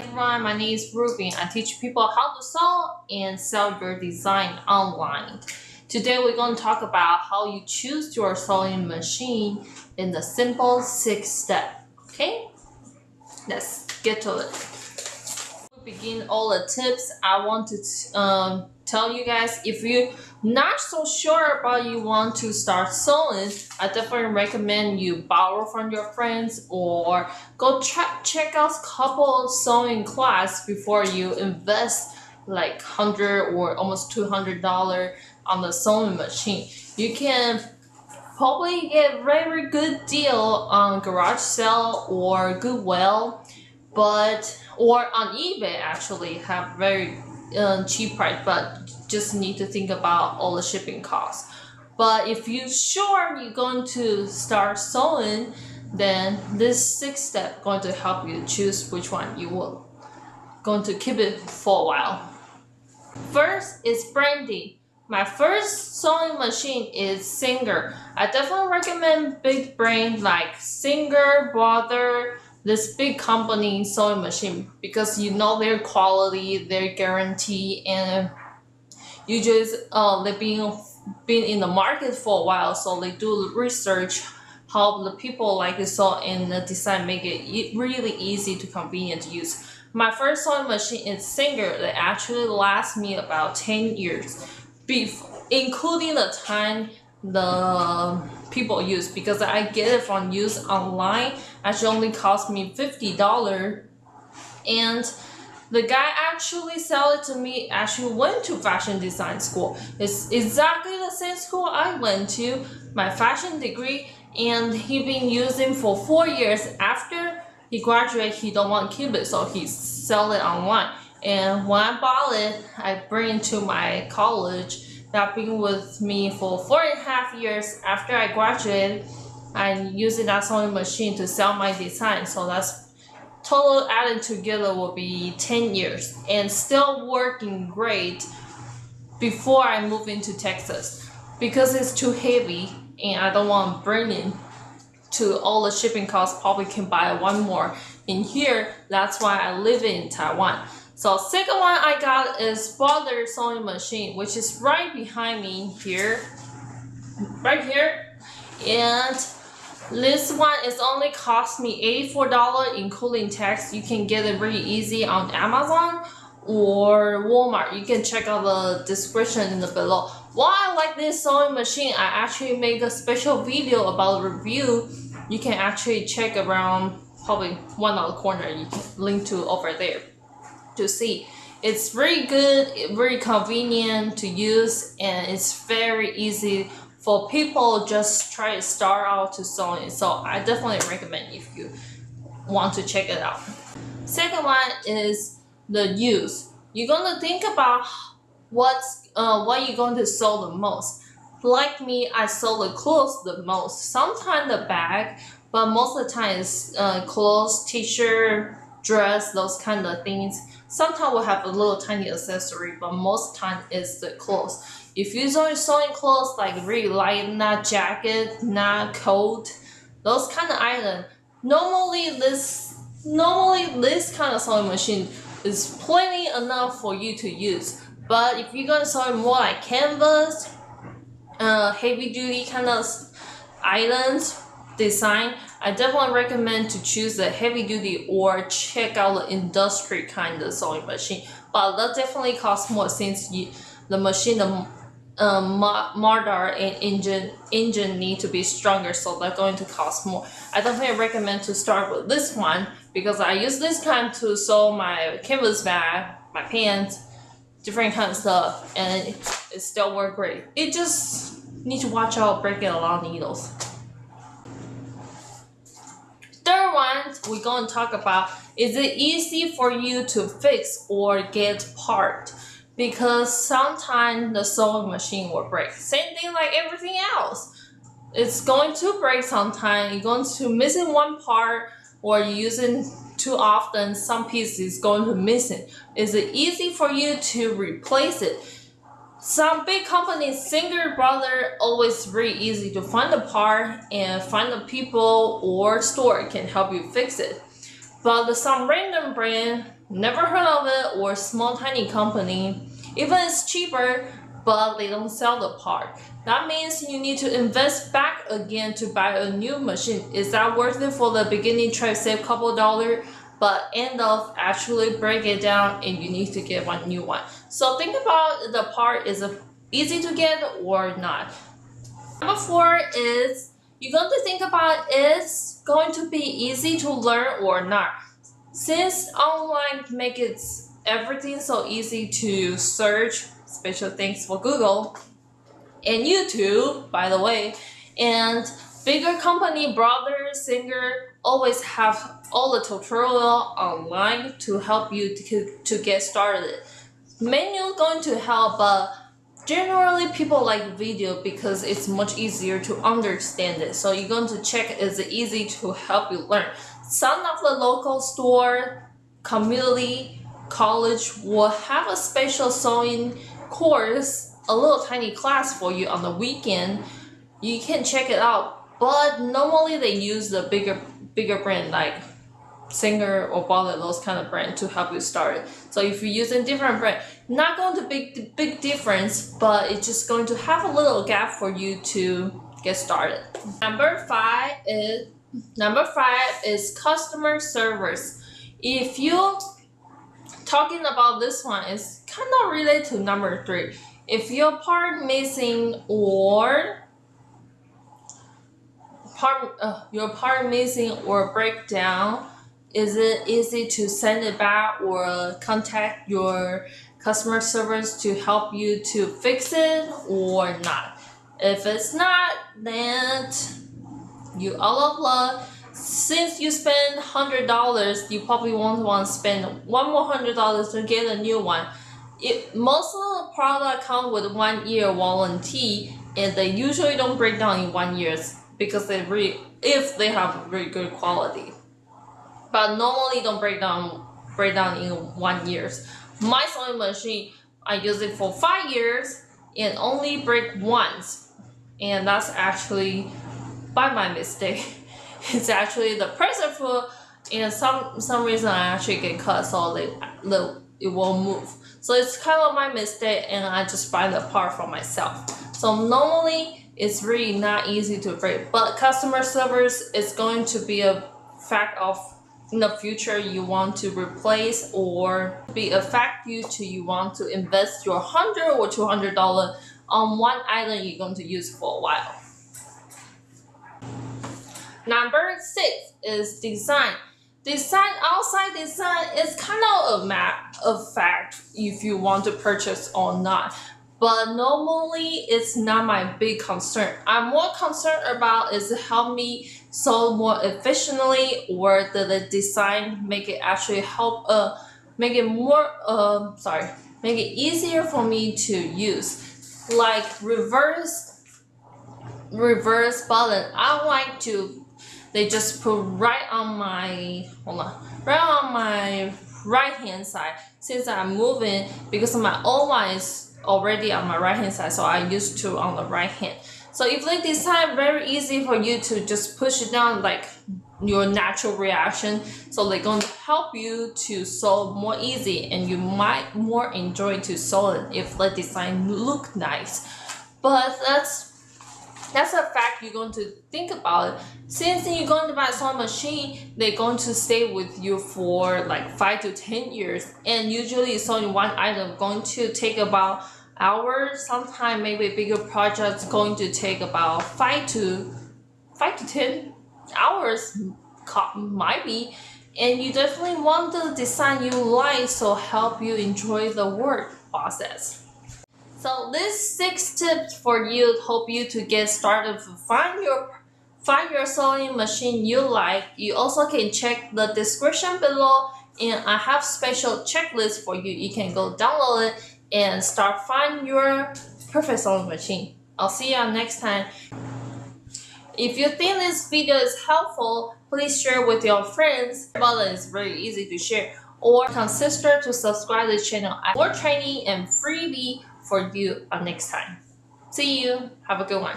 Everyone, my name is Ruby. I teach people how to sew and sell your design online. Today we're going to talk about how you choose your sewing machine in the simple 6-step. Okay, let's get to it. Before we begin all the tips, I want to tell you guys, if you're not so sure about you want to start sewing, I definitely recommend you borrow from your friends or go check out a couple sewing class before you invest like $100 or almost $200 on the sewing machine. You can probably get very good deal on garage sale or Goodwill, or on eBay actually have very cheap price, but just need to think about all the shipping costs. But if you're sure you're going to start sewing, then this 6-step going to help you choose which one you will going to keep it for a while. First is branding. My first sewing machine is Singer. I definitely recommend big brand like Singer, Brother, this big company sewing machine, because you know their quality, their guarantee, and you just they've been in the market for a while, so they do research how the people like to sew, and the design make it really easy to convenient to use. My first sewing machine is Singer that actually lasts me about 10 years, including the time the people use, because I get it from use online. Actually only cost me $50, and the guy actually sell it to me actually went to fashion design school. It's exactly the same school I went to, my fashion degree, and he been using for 4 years. After he graduated, he don't want to keep it, so he sell it online. And when I bought it, I bring it to my college. That been with me for 4.5 years. After I graduated, I'm using that sewing machine to sell my design. So that's total added together will be 10 years and still working great before I move into Texas, because it's too heavy and I don't want to bring it to all the shipping costs. Probably can buy one more in here. That's why I live in Taiwan. So second one I got is Brother sewing machine, which is right behind me here, right here. And this one is only cost me $84 including tax. You can get it really easy on Amazon or Walmart. You can check out the description in the below. Why I like this sewing machine, I actually made a special video about the review. You can actually check around, probably one on the corner, you can link to over there to see. It's very good, very convenient to use, and it's very easy for people just try to start out to sewing. So I definitely recommend if you want to check it out. Second one is the use. You're gonna think about what you're going to sew the most. Like me, I sew the clothes the most. Sometimes the bag, but most of the time it's clothes, t-shirt, dress, those kind of things. Sometimes we'll have a little tiny accessory, but most time it's the clothes. If you're sewing clothes like really light, not jacket, not coat, those kind of items, normally this kind of sewing machine is plenty enough for you to use. But if you're gonna sew more like canvas, heavy duty kind of items, design, I definitely recommend to choose the heavy duty or check out the industry kind of sewing machine. But that definitely costs more, since the machine, the motor and engine need to be stronger, so they're going to cost more. I definitely recommend to start with this one, because I use this kind to sew my canvas bag, my pants, different kind of stuff, and it still works great. It just need to watch out breaking a lot of needles. Third one we're going to talk about, is it easy for you to fix or get part? Because sometimes the sewing machine will break. Same thing like everything else. It's going to break sometime. You're going to missing one part, or you're using too often, some piece is going to missing. Is it easy for you to replace it? Some big companies, Singer, Brother, always very easy to find the part, and find the people or store can help you fix it. But some random brand never heard of it, or small tiny company, even it's cheaper, but they don't sell the part. That means you need to invest back again to buy a new machine. Is that worth it for the beginning? Try to save a couple $, but end up actually break it down and you need to get one new one. So think about the part, is it easy to get or not. Number 4 is you're going to think about, is going to be easy to learn or not. Since online make it everything so easy to search, special thanks for Google and YouTube, by the way, and bigger company, brother, singer, always have all the tutorial online to help you to get started. Manual going to help, but generally people like video because it's much easier to understand it. So you're going to check, is it easy to help you learn. Some of the local store, community, college will have a special sewing course, a little tiny class for you on the weekend. You can check it out, but normally they use the bigger brand like Singer or Ballad, those kind of brand to help you start it. So if you're using different brand, not going to be big difference, but it's just going to have a little gap for you to get started. Number 5 is customer service. If you talking about this one, is kind of related to number 3. If your part missing or your part missing or breakdown, is it easy to send it back or contact your customer service to help you to fix it or not? If it's not, then you out of luck. Since you spend $100, you probably won't want to spend one more $100 to get a new one. Most of the product come with 1 year warranty, and they usually don't break down in 1 year because if they have really good quality. But normally don't break down in 1 year. My sewing machine, I use it for 5 years and only break once, and that's actually by my mistake. It's actually the pressure foot, and some reason I actually get cut, so it won't move. So it's kind of my mistake, and I just buy the part for myself. So normally it's really not easy to break, but customer service is going to be a fact of in the future you want to replace, or be affect you to you want to invest your $100 or $200 on one item you're going to use for a while. Number 6 is design. Outside design is kind of a matter of fact if you want to purchase or not. But normally it's not my big concern. I'm more concerned about is help me sew more efficiently, or the design make it actually help make it easier for me to use. Like reverse button, I like to they just put right on my right hand side. Since I'm moving, because my old one is already on my right hand side, so I used to on the right hand. So if they design very easy for you to just push it down like your natural reaction, so they're going to help you to sew more easy, and you might more enjoy to sew it if the design look nice. But that's a fact you're going to think about it. Since you're going to buy a sewing machine, they're going to stay with you for like 5 to 10 years. And usually sewing one item going to take about hours. Sometimes maybe bigger projects going to take about 5 to 10 hours might be. And you definitely want the design you like, so help you enjoy the work process. So these 6 tips for you help you to get started to find your sewing machine you like. You also can check the description below, and I have special checklist for you. You can go download it and start find your perfect sewing machine. I'll see you next time. If you think this video is helpful, please share with your friends. The button is very easy to share, or consider to subscribe to the channel. I have more training and freebie for you next time. See you. Have a good one.